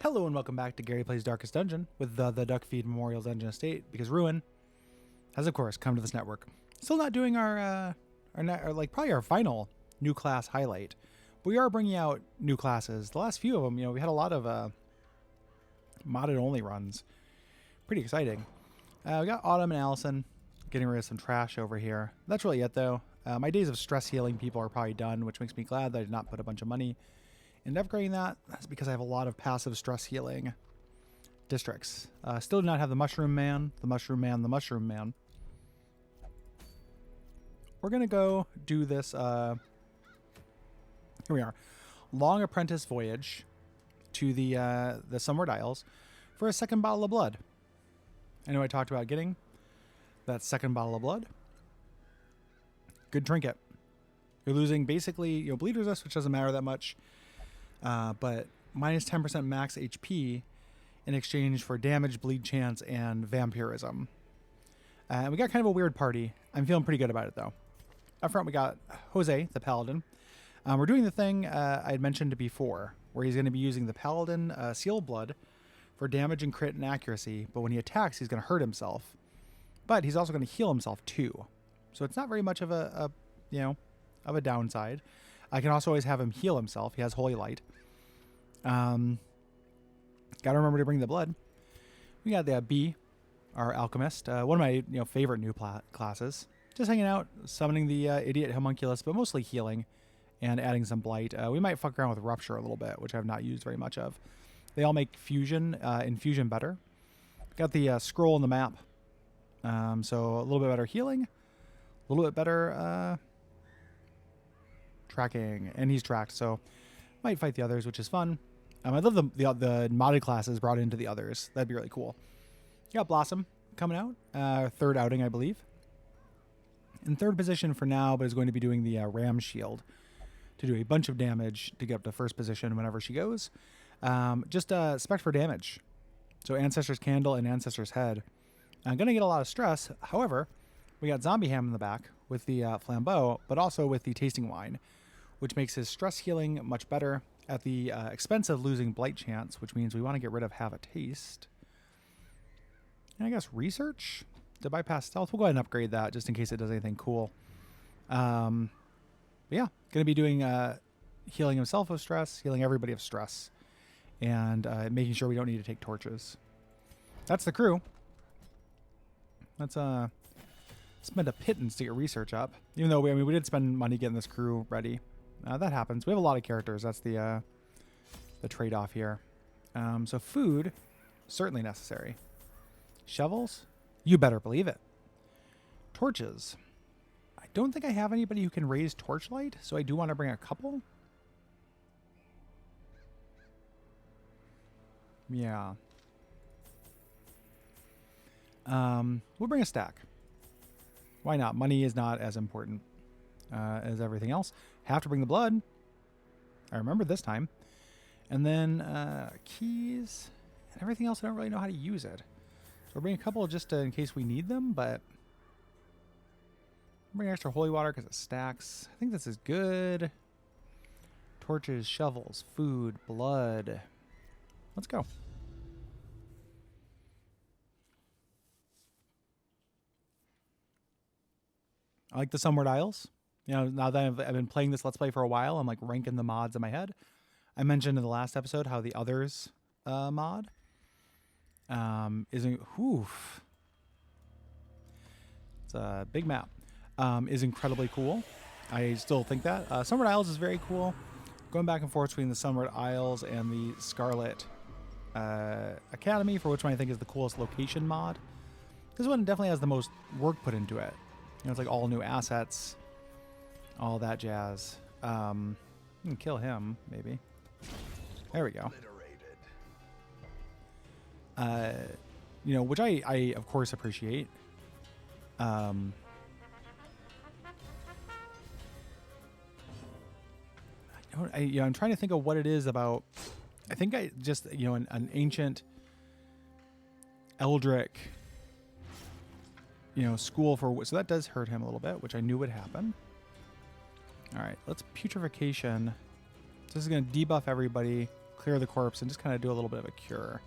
Hello and welcome back to Gary Plays Darkest Dungeon with the Duckfeed Memorial Dungeon Estate, because Ruin has, of course, come to this network. Still not doing our probably our final new class highlight, but we are bringing out new classes. The last few of them, we had a lot of modded only runs. Pretty exciting. We got Autumn and Allison getting rid of some trash over here. That's really it, though. My days of stress healing people are probably done, which makes me glad that I did not put a bunch of money into upgrading that. That's because I have a lot of passive stress healing districts. Still do not have the Mushroom Man, the Mushroom Man, the Mushroom Man. We're going to go do this. Here we are. Long Apprentice Voyage to the Sunward Isles for a second bottle of blood. I know I talked about getting that second bottle of blood. Good trinket. You're losing basically, bleed resist, which doesn't matter that much. But minus 10% max HP in exchange for damage, bleed chance, and vampirism. We got kind of a weird party. I'm feeling pretty good about it, though. Up front, we got Jose, the Paladin. We're doing the thing I had mentioned before, where he's going to be using the Paladin Seal of Blood for damage and crit and accuracy, but when he attacks, he's going to hurt himself. But he's also going to heal himself, too. So it's not very much of a downside. I can also always have him heal himself. He has Holy Light. Gotta remember to bring the blood. We got the B, our Alchemist. One of my favorite new classes. Just hanging out, summoning the Idiot Homunculus, but mostly healing and adding some Blight. We might fuck around with Rupture a little bit, which I've not used very much of. They all make infusion better. Got the scroll in the map. So a little bit better healing. A little bit better tracking, and he's tracked, so might fight the others, which is fun. I love the modded classes brought into the others. That'd be really cool. You got Blossom coming out, third outing, I believe. In third position for now, but is going to be doing the Ram Shield to do a bunch of damage to get up to first position whenever she goes. Just spec for damage. So Ancestor's Candle and Ancestor's Head. I'm going to get a lot of stress. However, we got Zombie Ham in the back with the Flambeau, but also with the Tasting Wine, which makes his stress healing much better at the expense of losing Blight Chance, which means we want to get rid of Have a Taste. And I guess Research to bypass Stealth. We'll go ahead and upgrade that just in case it does anything cool. But yeah, going to be doing healing himself of stress, healing everybody of stress, and making sure we don't need to take torches. That's the crew. Let's spend a pittance to get Research up, even though we did spend money getting this crew ready. That happens. We have a lot of characters. That's the trade-off here. So food, certainly necessary. Shovels, you better believe it. Torches. I don't think I have anybody who can raise torchlight, so I do want to bring a couple. Yeah. We'll bring a stack. Why not? Money is not as important as everything else. Have to bring the blood. I remember this time. And then keys and everything else. I don't really know how to use it. So we'll bring a couple just in case we need them, but bring extra holy water because it stacks. I think this is good. Torches, shovels, food, blood. Let's go. I like the Sunward Isles. Now that I've been playing this Let's Play for a while, I'm like ranking the mods in my head. I mentioned in the last episode how the Others mod isn't. It's a big map. Is incredibly cool. I still think that. Sunward Isles is very cool. Going back and forth between the Sunward Isles and the Scarlet Academy, for which one I think is the coolest location mod. This one definitely has the most work put into it. It's like all new assets, all that jazz. We can kill him, maybe. There we go. Which I of course appreciate. I'm trying to think of what it is about. I think I just, an ancient Eldritch school for, so that does hurt him a little bit, which I knew would happen. All right, let's Putrefaction. This is going to debuff everybody, clear the corpse and just kind of do a little bit of a cure.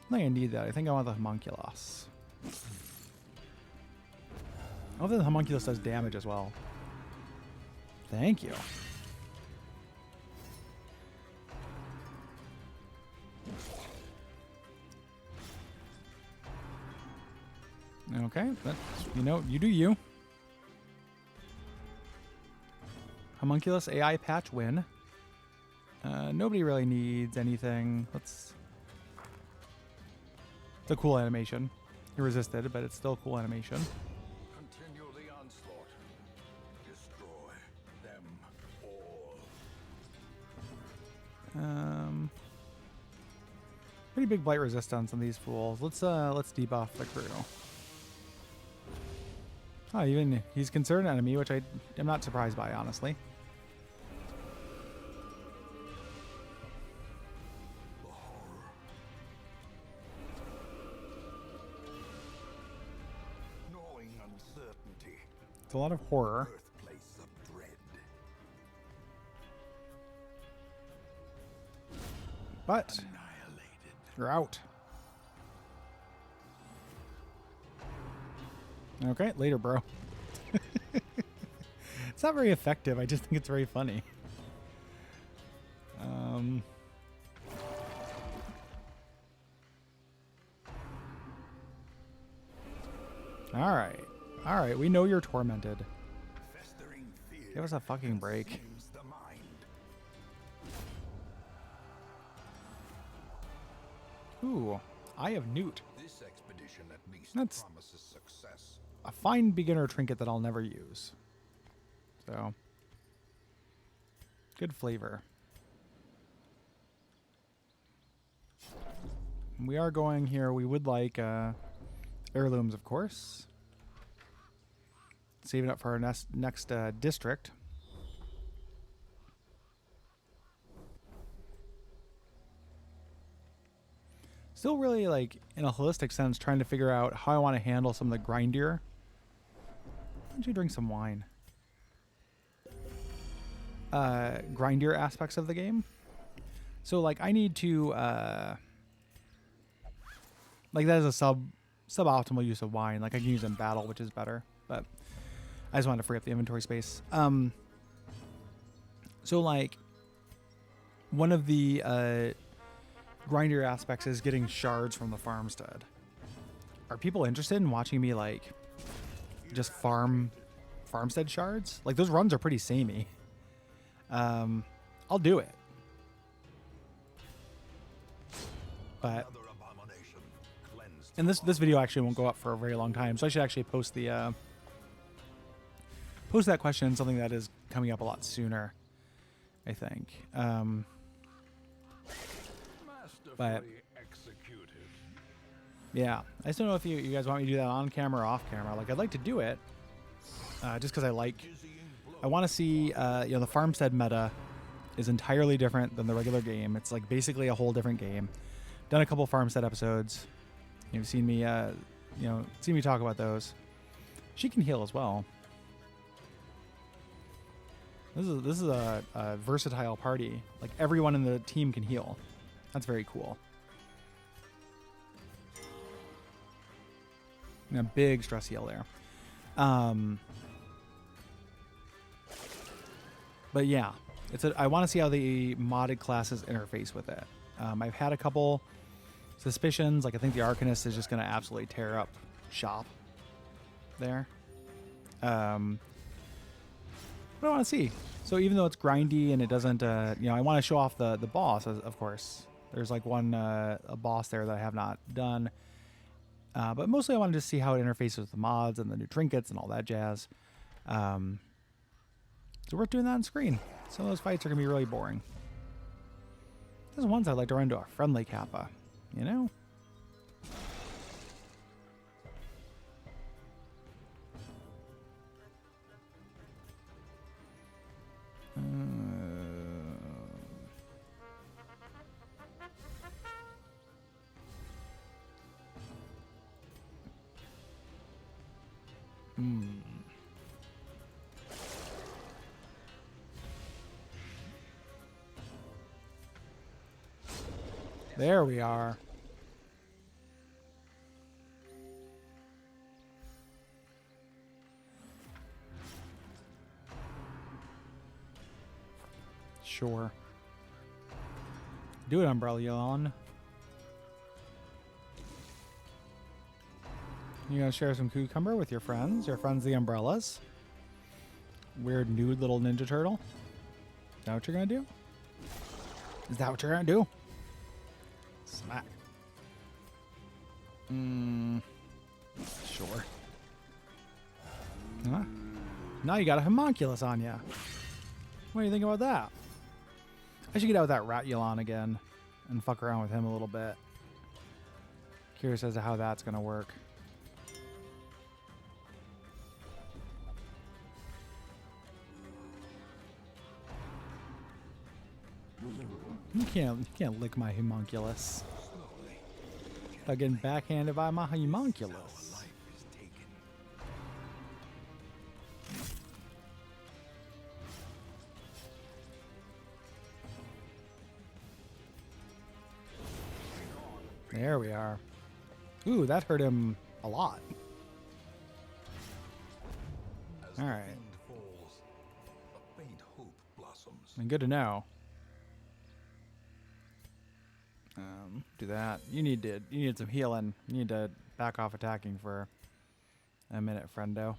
I think I need that. I think I want the homunculus. I hope the homunculus does damage as well. Thank you. Okay, that's, you know, you do you. Homunculus AI patch win. Nobody really needs anything. Let's... It's a cool animation. He resisted, but it's still a cool animation. Continue the onslaught. Destroy them all. Pretty big blight resistance on these fools. Let's debuff the crew. Oh, even he's considered an enemy, which I am not surprised by, honestly. Gnawing uncertainty. It's a lot of horror. Birthplace of dread. But Annihilated. you're out. Okay, later, bro. It's not very effective. I just think it's very funny. All right. All right, we know you're tormented. Festering fear. Give us a fucking break. consumes the mind. Ooh, Eye of Newt. This expedition at least That's- promises success. A fine beginner trinket that I'll never use. So, good flavor. We are going here. We would like heirlooms, of course. Saving up for our next district. Still really, like, in a holistic sense, trying to figure out how I want to handle some of the grindier. Why don't you drink some wine? Grindier aspects of the game. So, like, I need to, like, that is a suboptimal use of wine. Like, I can use it in battle, which is better, but I just wanted to free up the inventory space. So, like, one of the grindier aspects is getting shards from the farmstead. Are people interested in watching me, like, just farmstead shards? Like, those runs are pretty samey. I'll do it. But and this video actually won't go up for a very long time, so I should actually post the post that question, something that is coming up a lot sooner, I think. But yeah, I just don't know if you guys want me to do that on camera or off camera. Like, I'd like to do it, just because I want to see, you know, the farmstead meta is entirely different than the regular game. It's like basically a whole different game. Done a couple farmstead episodes. You've seen me, seen me talk about those. She can heal as well. This is a versatile party. Like, everyone in the team can heal. That's very cool. And a big stress heal there. But yeah, I want to see how the modded classes interface with it. I've had a couple suspicions. Like, I think the Arcanist is just going to absolutely tear up shop there. But I want to see. So even though it's grindy and it doesn't, I want to show off the boss, of course. There's like a boss there that I have not done. But mostly I wanted to see how it interfaces with the mods and the new trinkets and all that jazz. So we're doing that on screen. Some of those fights are going to be really boring. There's ones I'd like to run into a friendly Kappa, you know? There we are. Sure. Do it, Umbrella. You gonna share some cucumber with your friends? Your friends, the umbrellas? Weird nude little Ninja Turtle? Is that what you're gonna do? Is that what you're gonna do? Smack. Sure. Huh? Now you got a homunculus on ya. What do you think about that? I should get out with that Ratulon again and fuck around with him a little bit. Curious as to how that's gonna work. You can't lick my homunculus. I'm getting backhanded by my homunculus. There we are. Ooh, that hurt him a lot. All right. And good to know. Do that. You need some healing. You need to back off attacking for a minute, friendo.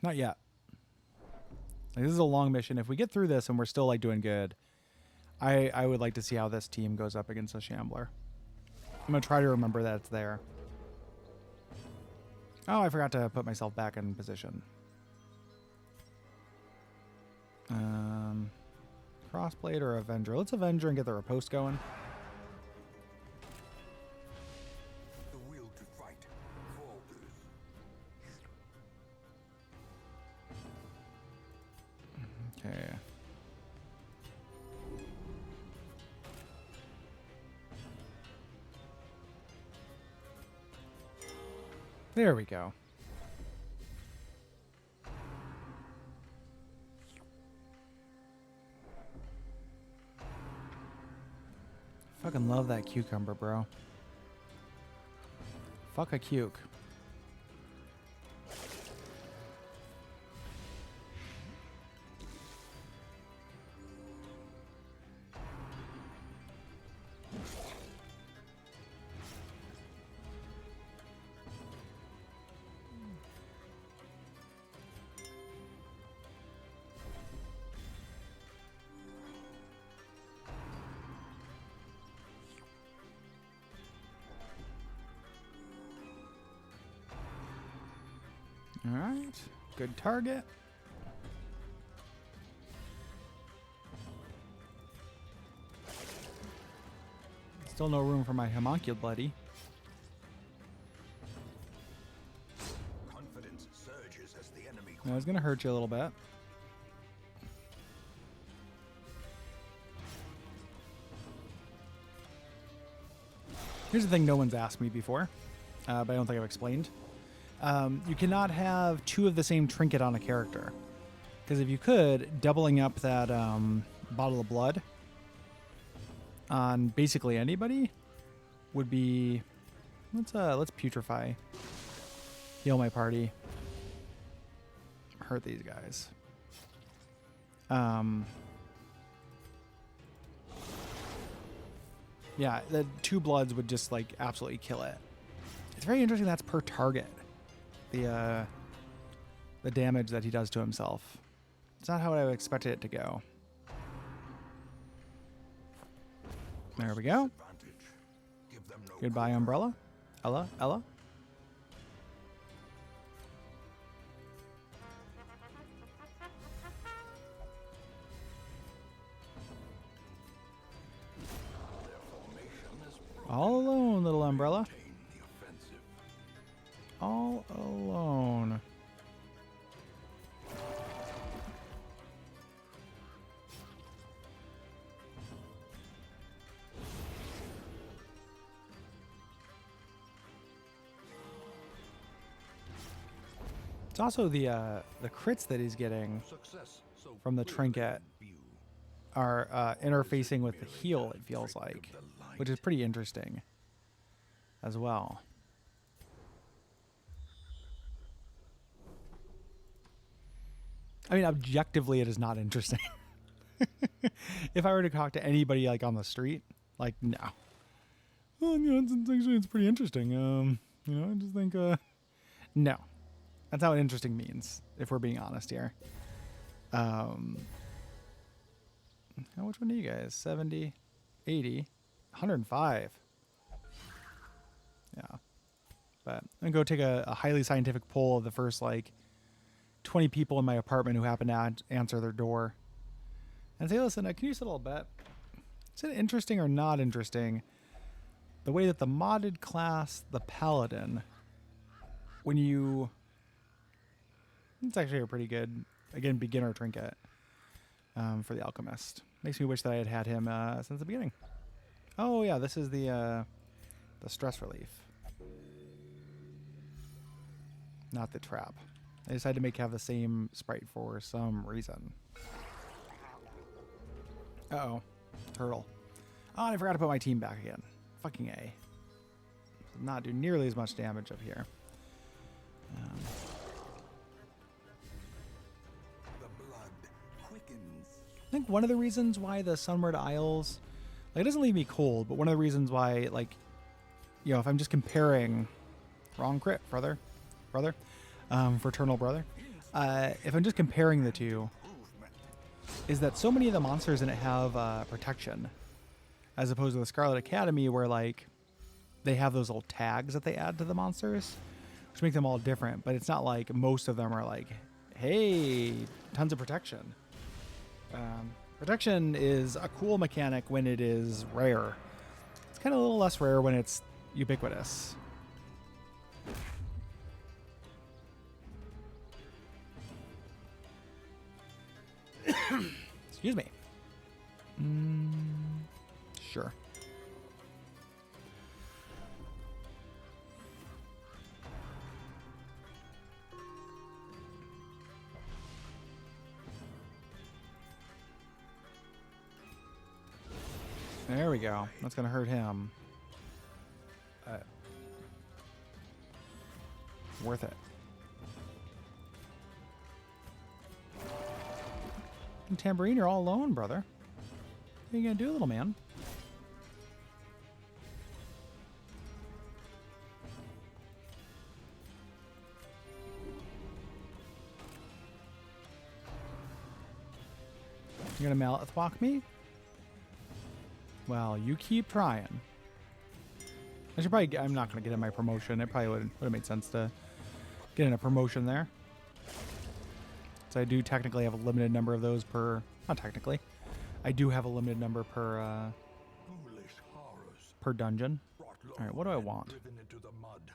Not yet. Like, this is a long mission. If we get through this and we're still like doing good, I would like to see how this team goes up against a Shambler. I'm gonna try to remember that it's there. Oh, I forgot to put myself back in position. Crossblade or Avenger? Let's Avenger and get the riposte going. The will to fight falters. Okay. There we go. Fucking love that cucumber, bro. Fuck a cuke. All right, good target. Still no room for my homuncule buddy. Confidence surges as the enemy. I was gonna hurt you a little bit. Here's the thing no one's asked me before, but I don't think I've explained. You cannot have two of the same trinket on a character. Because if you could, doubling up that bottle of blood on basically anybody would be... Let's putrefy. Heal my party. Hurt these guys. Yeah, the two bloods would just like absolutely kill it. It's very interesting that's per target. The damage that he does to himself. It's not how I expected it to go. There we go. Goodbye, Umbrella. Ella. All alone, little Umbrella. All alone. It's also the crits that he's getting Success so from the clearly trinket in view. are interfacing with the heal, it feels like, The light. which is pretty interesting as well. I mean, objectively, it is not interesting. If I were to talk to anybody like on the street, like, no. Well, you know, it's pretty interesting. You know, I just think, no. That's not what interesting means, if we're being honest here. Now, which one do you guys? 70, 80, 105. Yeah. But I'm going to go take a highly scientific poll of the first, like, 20 people in my apartment who happen to answer their door. And say, listen, can you settle a bet? Is it interesting or not interesting the way that the modded class, the Paladin, when you... It's actually a pretty good, again, beginner trinket for the Alchemist. Makes me wish that I had had him since the beginning. Oh, yeah, this is the stress relief. Not the trap. I decided to have the same sprite for some reason. Uh-oh. Turtle. Oh, and I forgot to put my team back again. Fucking A. Does not do nearly as much damage up here. The blood quickens. I think one of the reasons why the Sunward Isles, like, it doesn't leave me cold, but one of the reasons why, like, you know, if I'm just comparing, wrong crit, brother, fraternal brother, if I'm just comparing the two, is that so many of the monsters in it have protection, as opposed to the Scarlet Academy, where, like, they have those little tags that they add to the monsters, which make them all different. But it's not like most of them are like, hey, tons of protection. Protection is a cool mechanic when it is rare. It's kind of a little less rare when it's ubiquitous. Excuse me. Sure. There we go. That's going to hurt him. Worth it. And Tambourine, you're all alone, brother. What are you going to do, little man? You're going to Mallet walk me? Well, you keep trying. I should probably I'm not going to get in my promotion. It probably would have made sense to get in a promotion there. So I do technically have a limited number of those per... Not technically. I do have a limited number per Foolish horrors. per dungeon. Brought low All right, what do I and want? driven into the mud.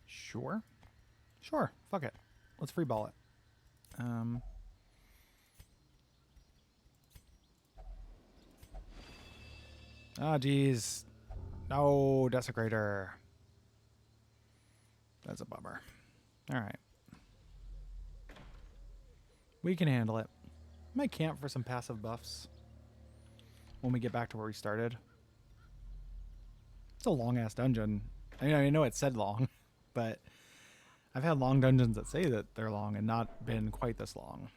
Sure. Sure. Fuck it. Let's free ball it. Ah, geez. No, Desecrator. That's a bummer. All right. We can handle it. Might camp for some passive buffs when we get back to where we started. It's a long-ass dungeon. I know it said long, but I've had long dungeons that say that they're long and not been quite this long.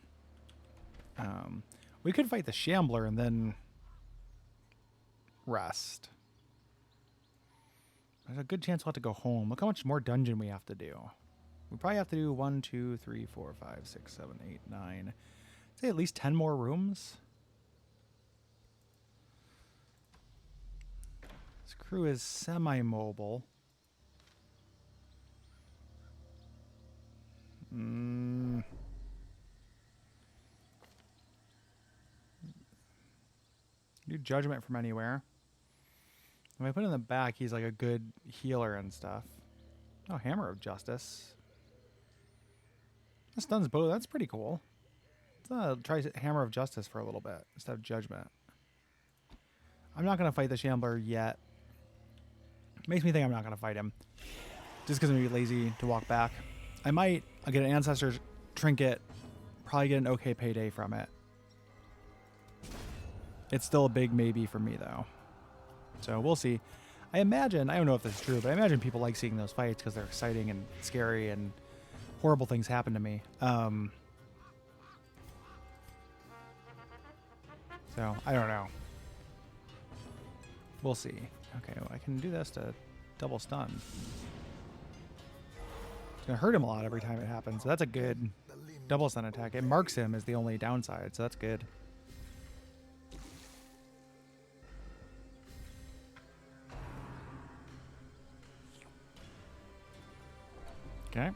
We could fight the Shambler and then rest. There's a good chance we'll have to go home. Look how much more dungeon we have to do. We probably have to do 1, 2, 3, 4, 5, 6, 7, 8, 9. Say at least 10 more rooms. This crew is semi-mobile. Do judgment from anywhere. If I put in the back, he's like a good healer and stuff. Oh, Hammer of Justice. That stuns both. That's pretty cool. Let's try Hammer of Justice for a little bit instead of Judgment. I'm not going to fight the Shambler yet. Makes me think I'm not going to fight him. Just because I'm going to be lazy to walk back. I might get an Ancestor's Trinket, probably get an okay payday from it. It's still a big maybe for me, though. So we'll see. I imagine, I don't know if this is true, but I imagine people like seeing those fights because they're exciting and scary and horrible things happen to me. So, I don't know. We'll see. Okay, well, I can do this to double stun. It's going to hurt him a lot every time it happens. So that's a good double stun attack. It marks him as the only downside, so that's good. Okay.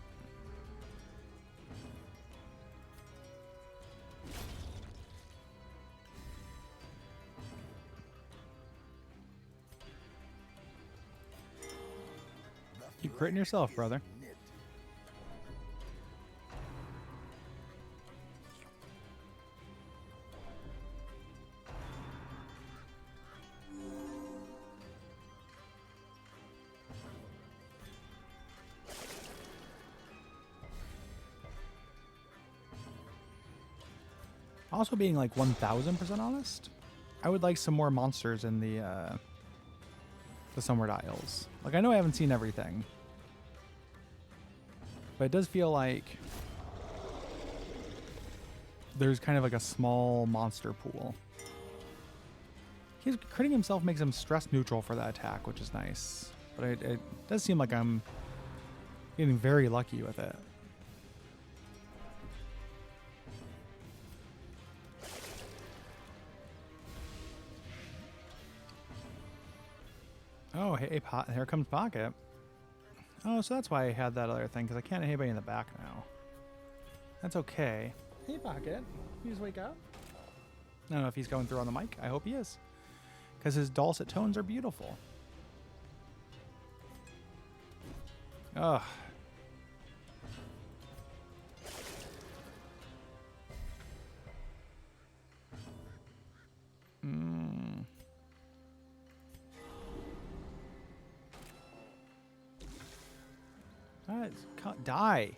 Keep critting yourself, brother. Also, being like 1000% honest, I would like some more monsters in the Sunward Isles. Like, I know I haven't seen everything, but it does feel like there's kind of like a small monster pool. He's critting himself makes him stress neutral for that attack, which is nice. But it does seem like I'm getting very lucky with it. Oh, hey, here comes Pocket. Oh, so that's why I had that other thing, because I can't hit anybody in the back now. That's okay. Hey, Pocket. You just wake up? I don't know if he's going through on the mic. I hope he is. Because his dulcet tones are beautiful. Ugh. Die.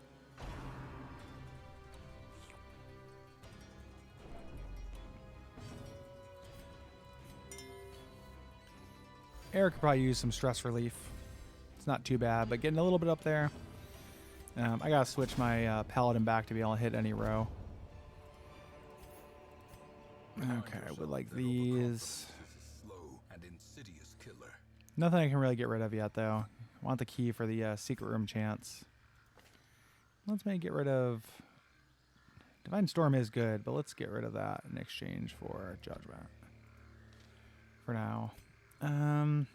Eric could probably use some stress relief. It's not too bad, but getting a little bit up there. I gotta switch my Paladin back to be able to hit any row. Okay, I would like these. Nothing I can really get rid of yet, though. I want the key for the secret room chance. Let's maybe get rid of... Divine Storm is good, but let's get rid of that in exchange for Judgment. For now. I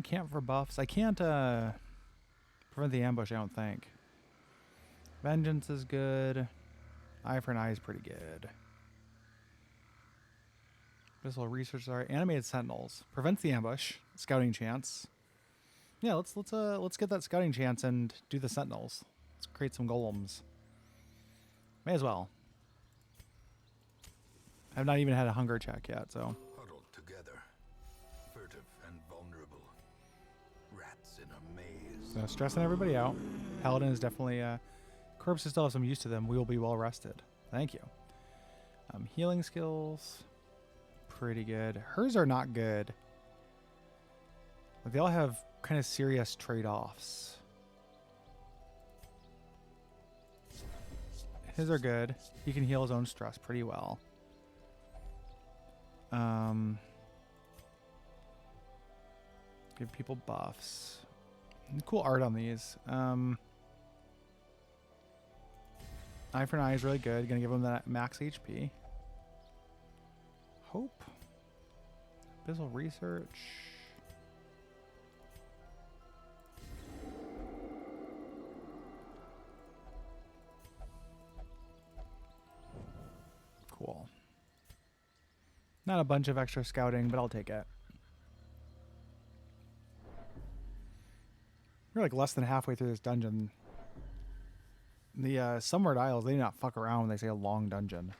can't for buffs. I can't prevent the ambush, I don't think. Vengeance is good. Eye for an Eye is pretty good. Visual Research, sorry. Animated Sentinels. Prevents the ambush. Scouting chance. Yeah, let's get that scouting chance and do the Sentinels. Let's create some golems. May as well. I've not even had a hunger check yet, so. Huddled together, furtive and vulnerable. Rats in a maze. So stressing everybody out. Paladin is definitely corpses still have some use to them. We will be well rested. Thank you. Healing skills. Pretty good. Hers are not good. Like, they all have kind of serious trade-offs. His are good. He can heal his own stress pretty well. Give people buffs. Cool art on these. Eye for an Eye is really good. Gonna give him that max HP. Hope. Abyssal Research. Cool. Not a bunch of extra scouting, but I'll take it. We're like less than halfway through this dungeon. The Sunward Isles, they do not fuck around when they say a long dungeon.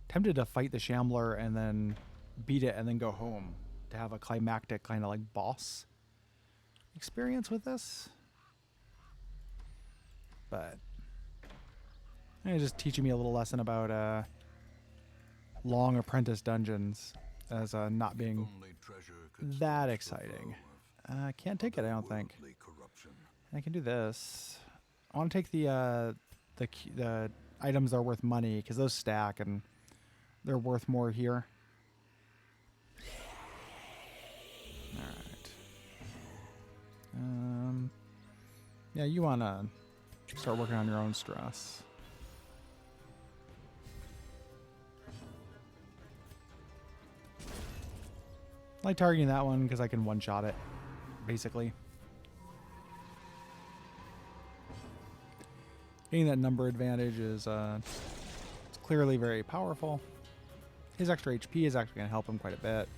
Tempted to fight the Shambler and then beat it and then go home to have a climactic kind of like boss experience with this. but it's just teaching me a little lesson about long apprentice dungeons as not being Only treasure could that stop the exciting. flow I can't take it, I don't think. worldly corruption. I can do this. I want to take the items that are worth money because those stack and they're worth more here. All right. Yeah, you want to start working on your own stress. I like targeting that one because I can one-shot it, basically. Getting that number advantage is it's clearly very powerful. His extra HP is actually going to help him quite a bit.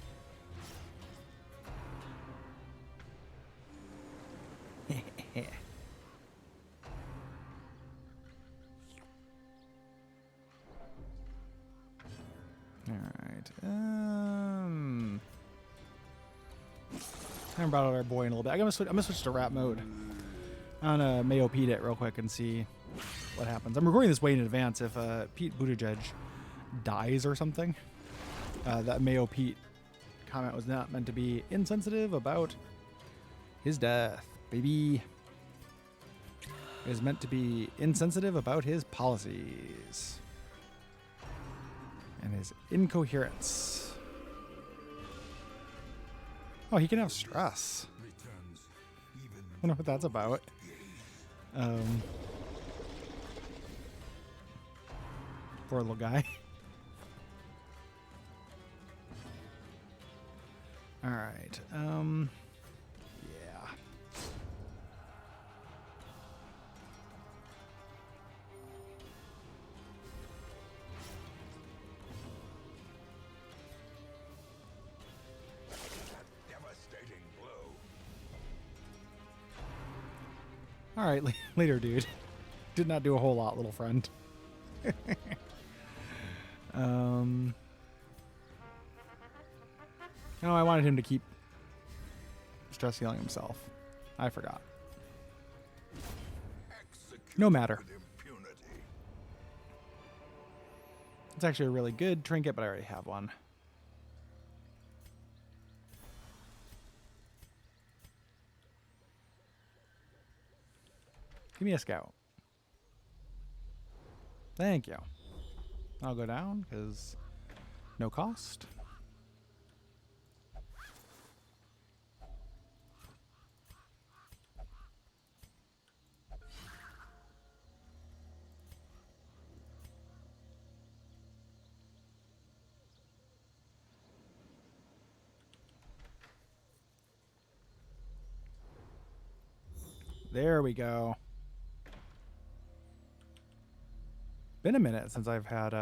Alright. Time about our boy in a little bit. I'm gonna switch to rap mode. I'm gonna Mayo Pete it real quick and see what happens. I'm recording this way in advance. If Pete Buttigieg dies or something, that Mayo Pete comment was not meant to be insensitive about his death, baby. It is meant to be insensitive about his policies and his incoherence. Oh, he can have stress. I wonder what that's about. Poor little guy. All right. Yeah. Devastating blow. All right, later, dude. Did not do a whole lot, little friend. No, I wanted him to keep stress healing himself. I forgot. No matter. With impunity. It's actually a really good trinket, but I already have one. Give me a scout. Thank you. I'll go down because no cost. There we go. Been a minute since I've had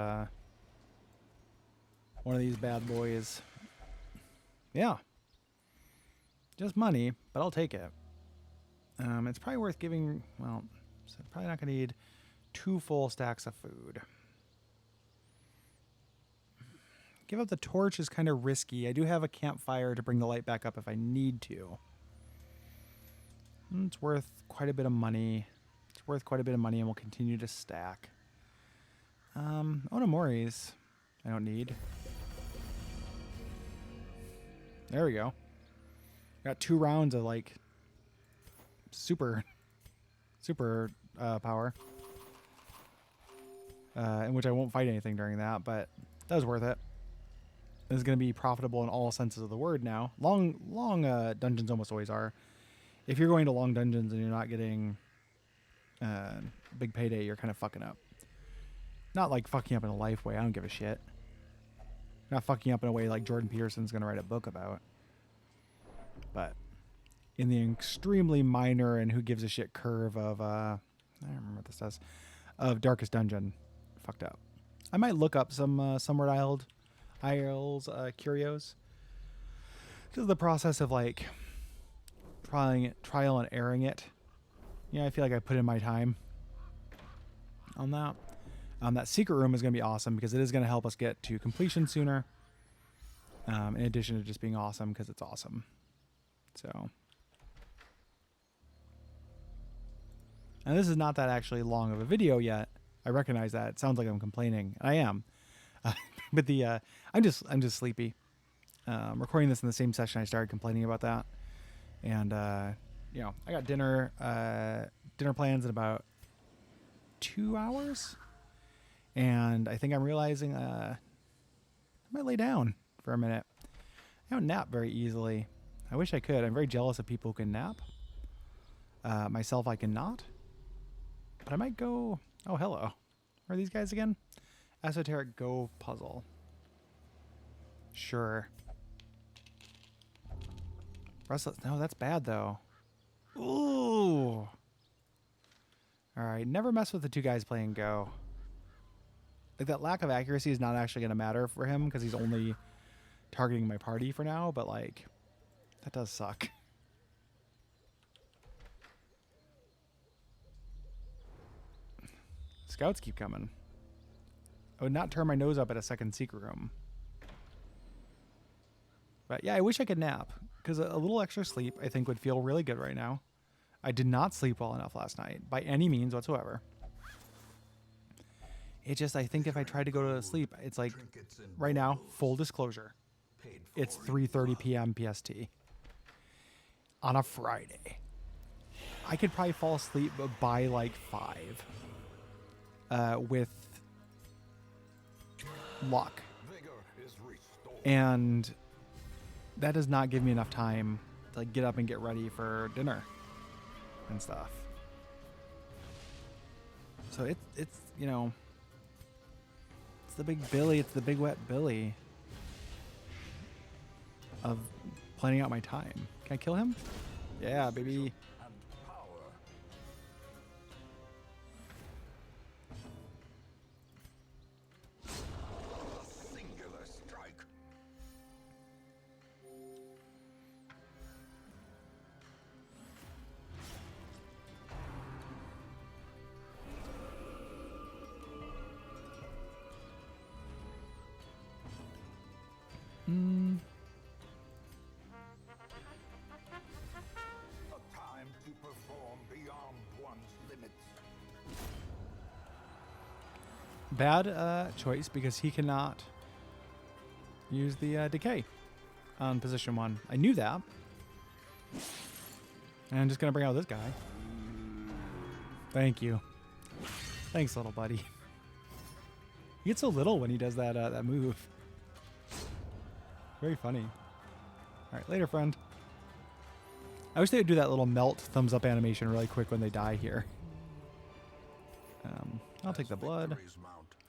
one of these bad boys. Yeah. Just money, but I'll take it. It's probably worth giving, well, so probably not going to need 2 full stacks of food. Give up the torch is kind of risky. I do have a campfire to bring the light back up if I need to. It's worth quite a bit of money. It's worth quite a bit of money and will continue to stack. Onomori's I don't need. There we go. Got 2 rounds of like super power. In which I won't fight anything during that, but that was worth it. This is going to be profitable in all senses of the word now. Long dungeons almost always are. If you're going to long dungeons and you're not getting big payday, you're kind of fucking up. Not like fucking up in a life way. I don't give a shit. Not fucking up in a way like Jordan Peterson's going to write a book about. But in the extremely minor and who gives a shit curve of, I don't remember what this says, of Darkest Dungeon, fucked up. I might look up some Somewhere Isles curios. Because of the process of like trial and erroring it. Yeah, I feel like I put in my time on that. That secret room is going to be awesome because it is going to help us get to completion sooner. In addition to just being awesome because it's awesome. So. And this is not that actually long of a video yet. I recognize that. It sounds like I'm complaining. I am. But I'm just sleepy. Recording this in the same session I started complaining about that. And you know, I got dinner plans in about 2 hours. And I think I'm realizing I might lay down for a minute. I don't nap very easily. I wish I could. I'm very jealous of people who can nap. Myself, I cannot. But I might go... Oh, hello. Where are these guys again? Esoteric Go puzzle. Sure. No, that's bad, though. Ooh. Alright, never mess with the two guys playing Go. Like, that lack of accuracy is not actually going to matter for him because he's only targeting my party for now, but, like, that does suck. Scouts keep coming. I would not turn my nose up at a second secret room. But yeah, I wish I could nap because a little extra sleep I think would feel really good right now. I did not sleep well enough last night by any means whatsoever. It just, I think if I tried to go to sleep, it's like right now, full disclosure, it's 3:30 p.m. PST on a Friday. I could probably fall asleep by like 5 with luck. And that does not give me enough time to like get up and get ready for dinner and stuff. So it's you know, it's the big Billy, it's the big wet Billy of planning out my time. Can I kill him? Yeah, baby. Bad choice because he cannot use the decay on position 1. I knew that. And I'm just going to bring out this guy. Thank you. Thanks, little buddy. He gets so little when he does that that move. Very funny. All right, later, friend. I wish they would do that little melt thumbs up animation really quick when they die here. I'll take the blood.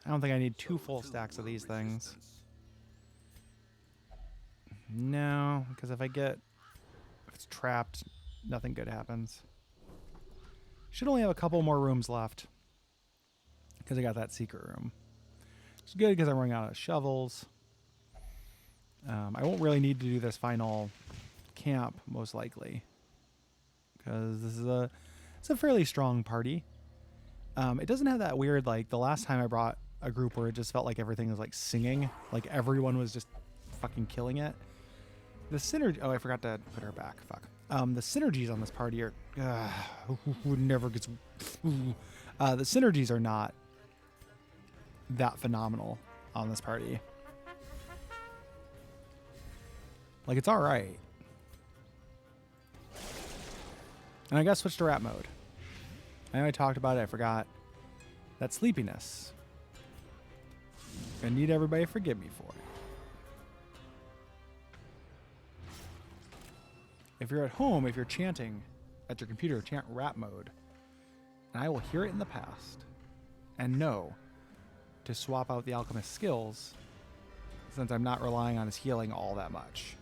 I don't think I need 2 full stacks of these things. No, because if it's trapped, nothing good happens. Should only have a couple more rooms left because I got that secret room. It's good because I'm running out of shovels. I won't really need to do this final camp, most likely, because it's a fairly strong party. It doesn't have that weird, like, the last time I brought a group where it just felt like everything was, like, singing. Like, everyone was just fucking killing it. The synergy... Oh, I forgot to put her back. Fuck. The synergies on this party are... never gets... the synergies are not that phenomenal on this party. Like, it's alright. And I got switched to rat mode. I know I talked about it, I forgot. That sleepiness. I need everybody to forgive me for it. If you're at home, if you're chanting at your computer, chant rat mode. And I will hear it in the past. And know to swap out the alchemist skills since I'm not relying on his healing all that much.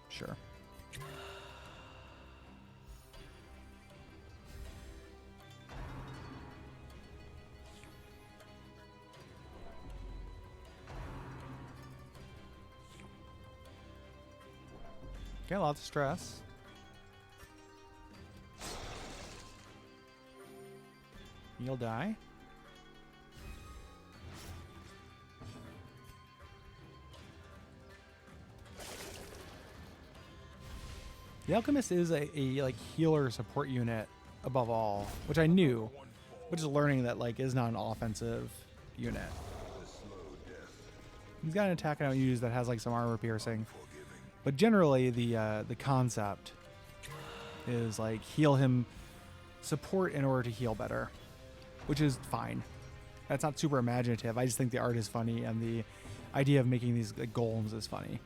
Sure. Okay, lots of stress. You'll die. The Alchemist is a like healer support unit above all, which I knew, but just learning that like is not an offensive unit. He's got an attack I don't use that has like some armor piercing, but generally the concept is like heal him, support in order to heal better, which is fine. That's not super imaginative. I just think the art is funny and the idea of making these like, golems is funny.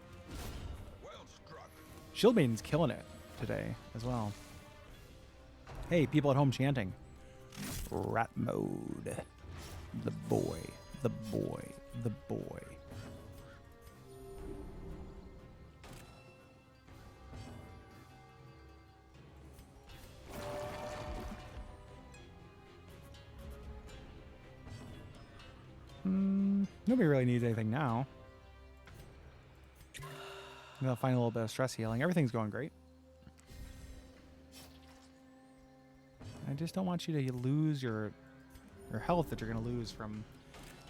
Shield Maiden's killing it today as well. Hey, people at home chanting. Rat mode. The boy. The boy. The boy. Nobody really needs anything now. I'm gonna find a little bit of stress healing. Everything's going great. I just don't want you to lose your health that you're gonna lose from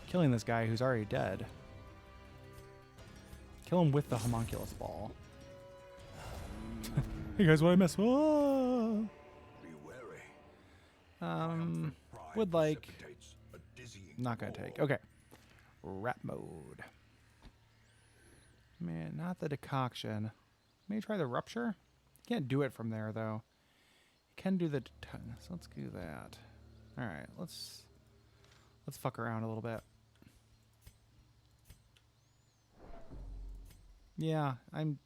killing this guy who's already dead. Kill him with the homunculus ball. Hey guys, what I miss? Oh! Be wary. Would like. Precipitates a dizzying Not gonna take. Okay. Rat mode. Man, not the decoction. Maybe try the rupture. Can't do it from there though. You can do the. So let's do that. All right. Let's fuck around a little bit. Yeah, I'm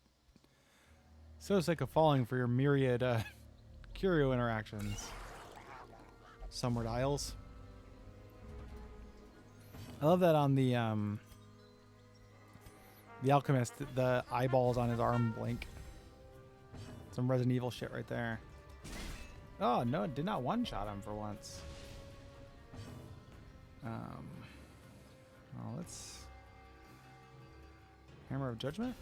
so sick of falling for your myriad curio interactions. Somewhere Isles. I love that on the Alchemist, the eyeballs on his arm blink. Some Resident Evil shit right there. Oh no, it did not one-shot him for once. Well, let's Hammer of Judgment.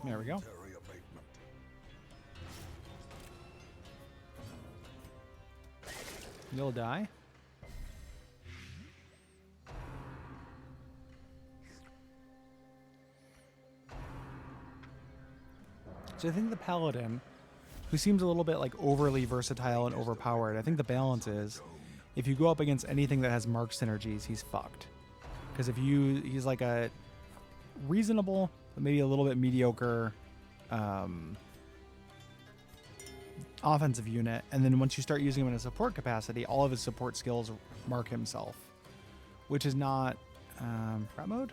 There we go. momentary abatement. You'll die. So I think the Paladin, who seems a little bit like overly versatile and overpowered, I think the balance is if you go up against anything that has mark synergies, he's fucked. Because he's like a reasonable, but maybe a little bit mediocre offensive unit, and then once you start using him in a support capacity, all of his support skills mark himself, which is not rat mode.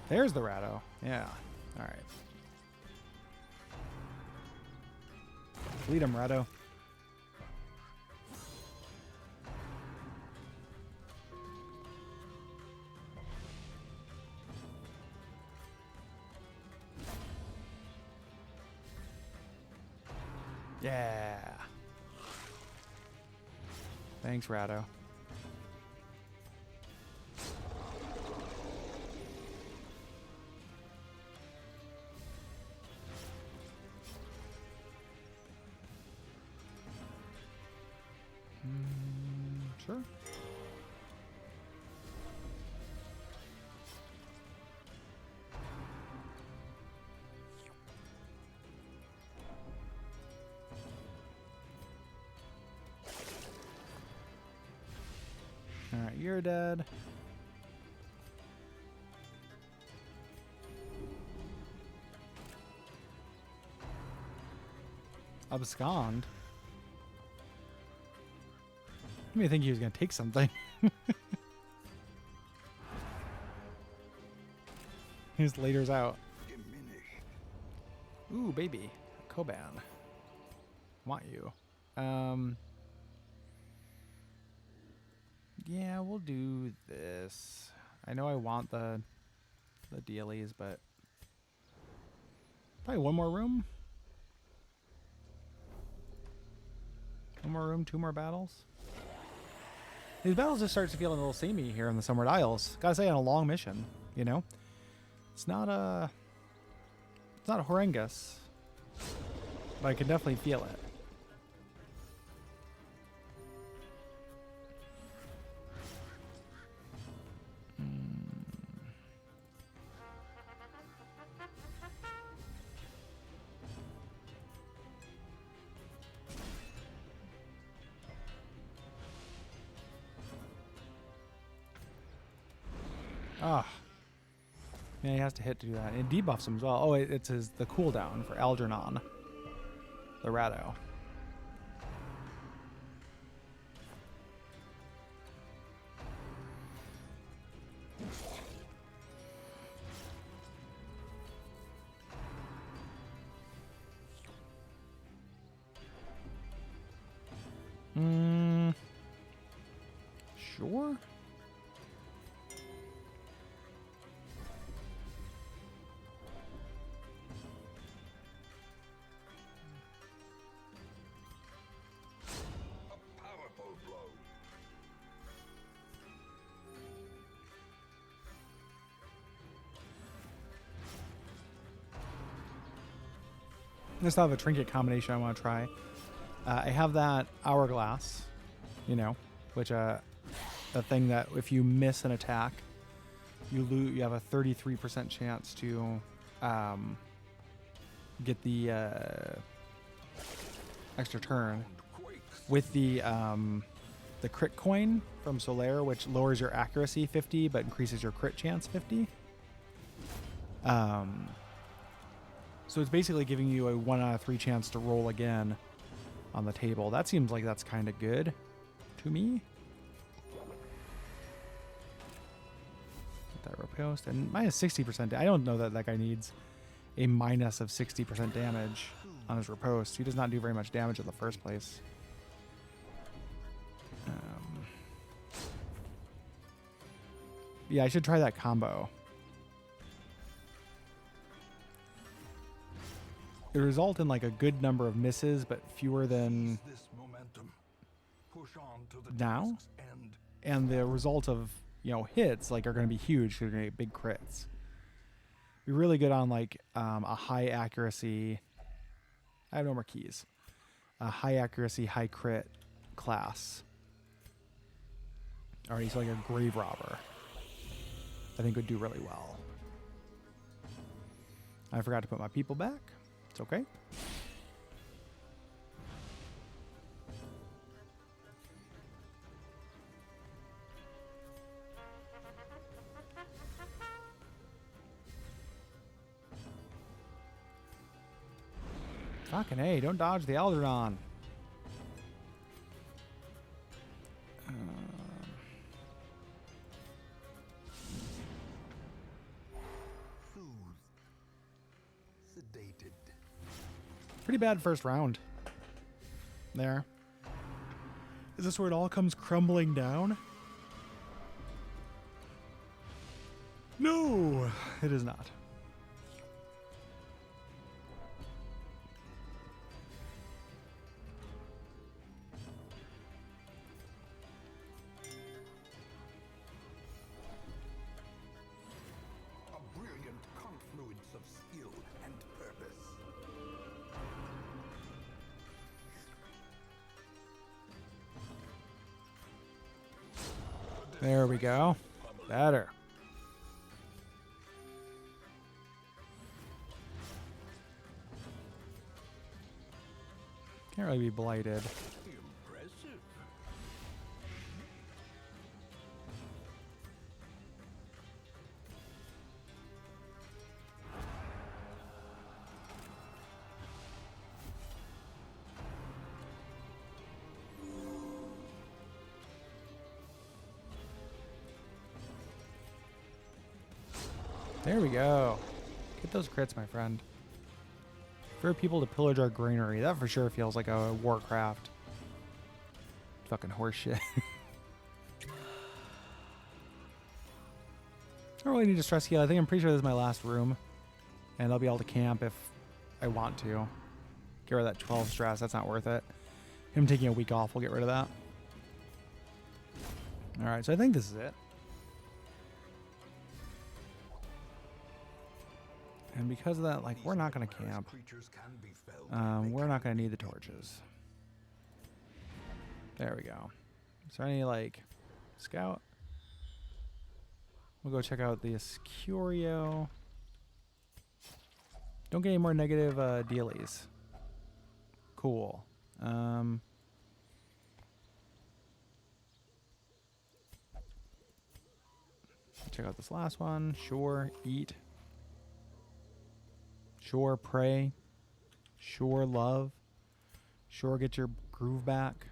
There's the Ratto. Yeah. All right. Lead him, Ratto. Yeah. Thanks, Ratto. Sure. All right, you're dead. Abscond. I mean, I think he was going to take something. His later's out. Diminished. Ooh, baby. Koban. Want you. Yeah, we'll do this. I know I want the dailies, but probably one more room. One more room, two more battles. These battles just start to feel a little samey here in the Summered Isles. Gotta say, on a long mission, you know, it's not horrendous, but I can definitely feel it. Ah. Yeah, he has to hit to do that. It debuffs him as well. Oh, it's the cooldown for Algernon, the Ratto. Sure. A powerful blow. I still have a trinket combination I want to try. I have that hourglass, you know, which the thing that if you miss an attack, you lose. You have a 33% chance to get the extra turn with the crit coin from Solaire, which lowers your accuracy 50 but increases your crit chance 50. So it's basically giving you a 1 out of 3 chance to roll again on the table. That seems like that's kind of good to me. Get that riposte. And minus 60%. I don't know that that guy needs a minus of 60% damage on his riposte. He does not do very much damage in the first place. Yeah, I should try that combo. It would result in like a good number of misses, but fewer than This momentum. Push on to the now. task's end. And the result of, you know, hits like are going to be huge. They're going to get big crits. Be really good on like a high accuracy. I have no more keys. A high accuracy, high crit class. Alright, so like a grave robber. I think would do really well. I forgot to put my people back. It's okay. Fucking hey, don't dodge the Alderaan. Soothed. Sedated. Pretty bad first round. There. Is this where it all comes crumbling down? No, it is not. A brilliant confluence of skill and purpose. There we go. Better. Can't really be blighted. Impressive. There we go. Get those crits, my friend. For people to pillage our granary, that for sure feels like a Warcraft. Fucking horseshit. I don't really need to stress heal. I think I'm pretty sure this is my last room. And I'll be able to camp if I want to. Get rid of that 12 stress. That's not worth it. Him taking a week off will get rid of that. Alright, so I think this is it. And because of that, like, we're not going to camp. Creatures can be felled. We're not going to need the torches. There we go. Is there any, like, scout? We'll go check out the Escurio. Don't get any more negative dealies. Cool. Check out this last one. Sure, eat. Sure, pray. Sure, love. Sure, get your groove back.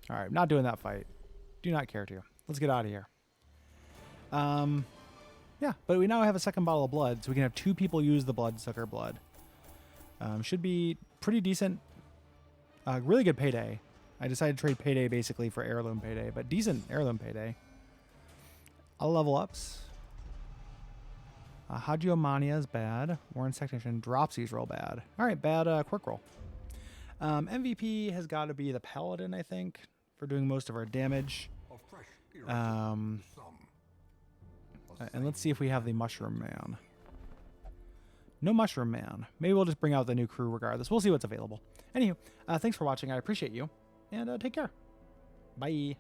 All right, not doing that fight. Do not care to. Let's get out of here. Yeah, but we now have a second bottle of blood, so we can have 2 people use the bloodsucker blood. Should be pretty decent. Really good payday. I decided to trade payday basically for heirloom payday, but decent heirloom payday. All level ups. Hagiomania is bad. Warren's Technician. Dropsy's real bad. All right, bad quirk roll. MVP has got to be the Paladin, I think, for doing most of our damage. And let's see if we have the Mushroom Man. No Mushroom Man. Maybe we'll just bring out the new crew regardless. We'll see what's available. Anywho, thanks for watching. I appreciate you. And take care. Bye.